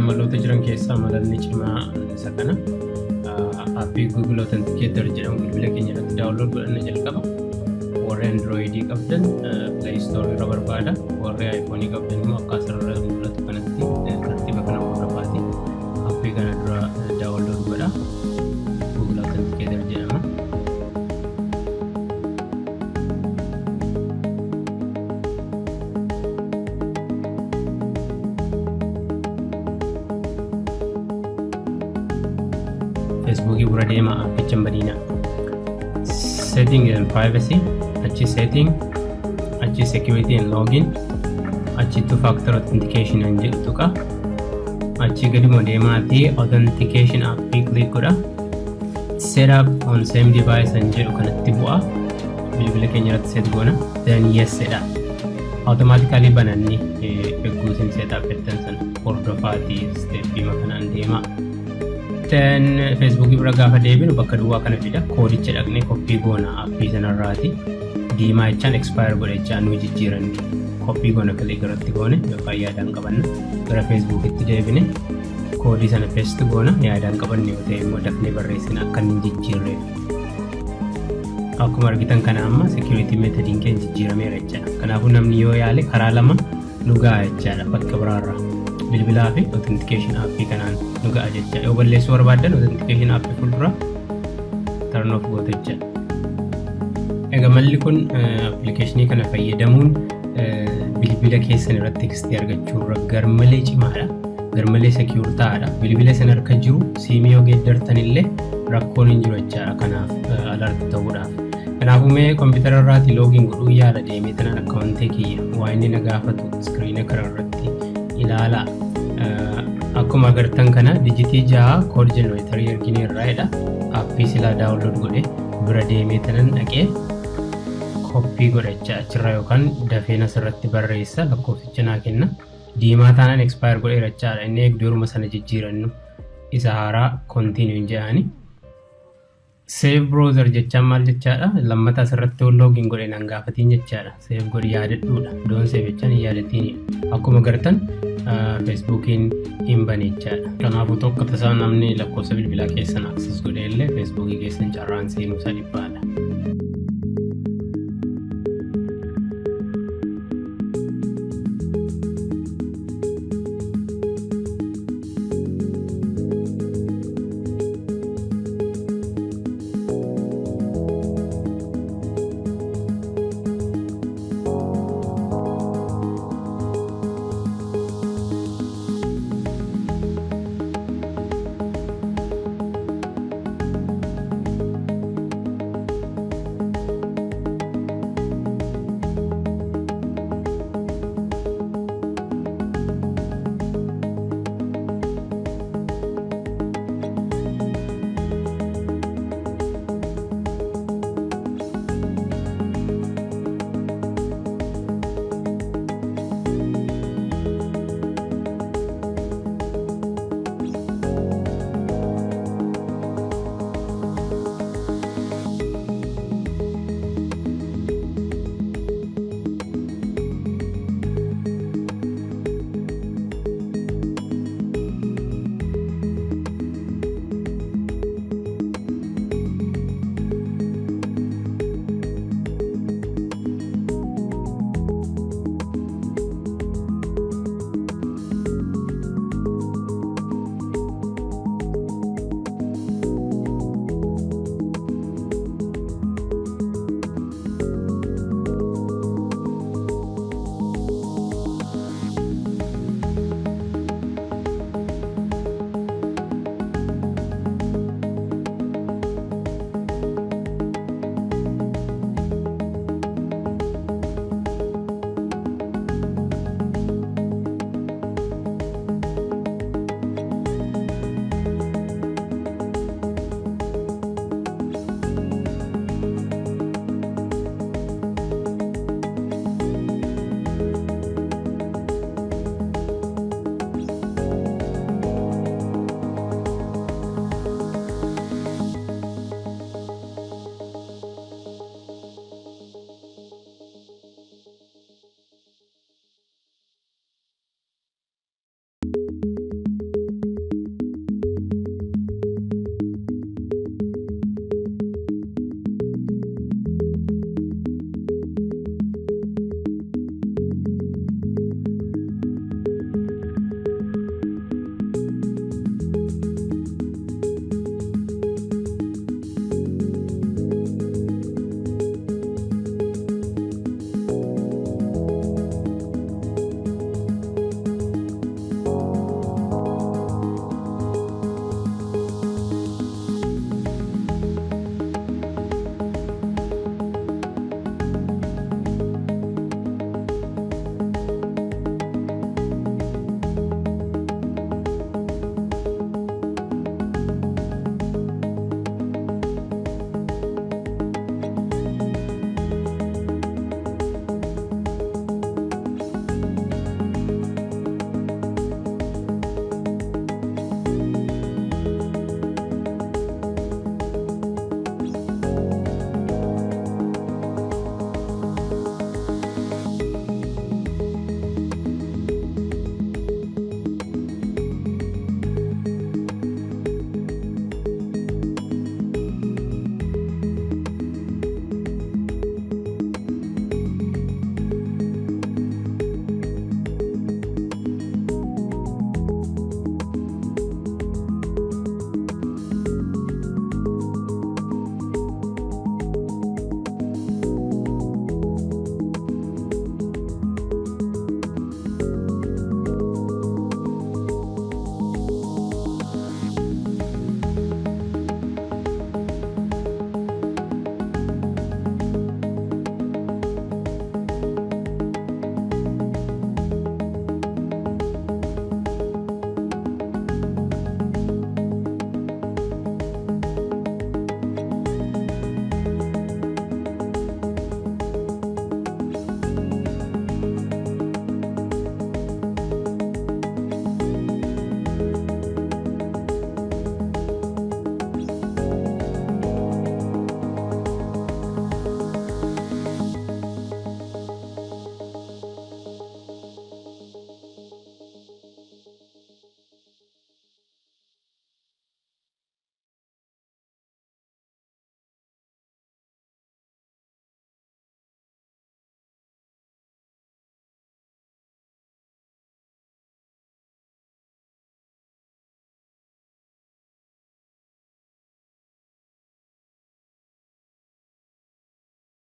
Maloota jiran keessaa malalli cimaa isa kana appii Google Authenticator jedhamu bilbila keenya irratti download godhanna jalqaba. Warri Android qabdan Play Store irra barbaada. Warri iPhone qabdan immoo akka asirra mul'atu kanatti tartiiba kana barbaadi. Appii kana dura download godha. Google Authenticator jedhama. Facebook bura deema appichan badina setting and privacy achi setting achi security and login achi two factor authentication and jedhu ka achi gadi mo deemaati authentication app click godha set up on same device and jedhu kanatti bu'a bilbila keenya irratti set goona then yes jedha automatically bananni eegguusin set up ettan san hordofaati step bima kanaan deema. Then Facebook bira gaafa deebinu bakka duwwaa kana fida koodicha dhaqnee koppii goona appii sanarraati diimaa jechaan expire godhe jechaan nu jijjiiranni koppii goona click irratti goone yookaan yaadaan qabanna gara Facebook itti deebine koodii sana paste goona yaadaan qabanne yoo ta'e immoo dafnee barreessina akka inni jijjiirreef. Akkuma argitan kana amma security methodin keenya jijjiirameera jechaadha. Kanaafuu namni yoo yaale karaa lama nu ga'a jechaadha bakka biraarraa. Bilbilaa fi authentication appii kanaan nu ga'a jecha yoo balleessuu barbaadan authentication appii fuuldura turn off gootu jecha. Egaa malli kun applicationii kana fayyadamuun bilbila keessan irratti tekstii argachuurra garmalee cimaadha, garmalee secure ta'aadha. Bilbila sana harka jiru siimii yoo geeddartan illee rakkoon hin jiru jechaadha. Kanaaf alert ta'uudhaaf. Kanaafuu mee kompiitara irraati login godhuu yaala deemee tanaan akkaawuntii kiyya waa inni na gaafatu iskiriina karaa irratti ilaala. Akkuma agartan kana dijitii 6 code generator ergine irraadha. Appii silaa download godhe bira deemee tanan dhaqee copy godhacha achirra yookaan dafeen asirratti barreessa lakkoofsicha naa kenna. Diimaa taanaan expire godhe jechaadha. Inni eegduruma sana jijjiirannu isa haaraa continue jedhani. Save browser jechaan maal jechaadha? Lammata asirratti login godhe nan gaafatiin jechaadha. Save godhi yaadadhuudha. Doon save jechaan yaadatiin. Akkuma agartan Facebookiin hin bane jechaadha. Kanaafuu tokko tasaa namni lakkoofsa bilbilaa keessan access godhe illee Facebookii keessan carraan seenuu isaa dhibbaadha.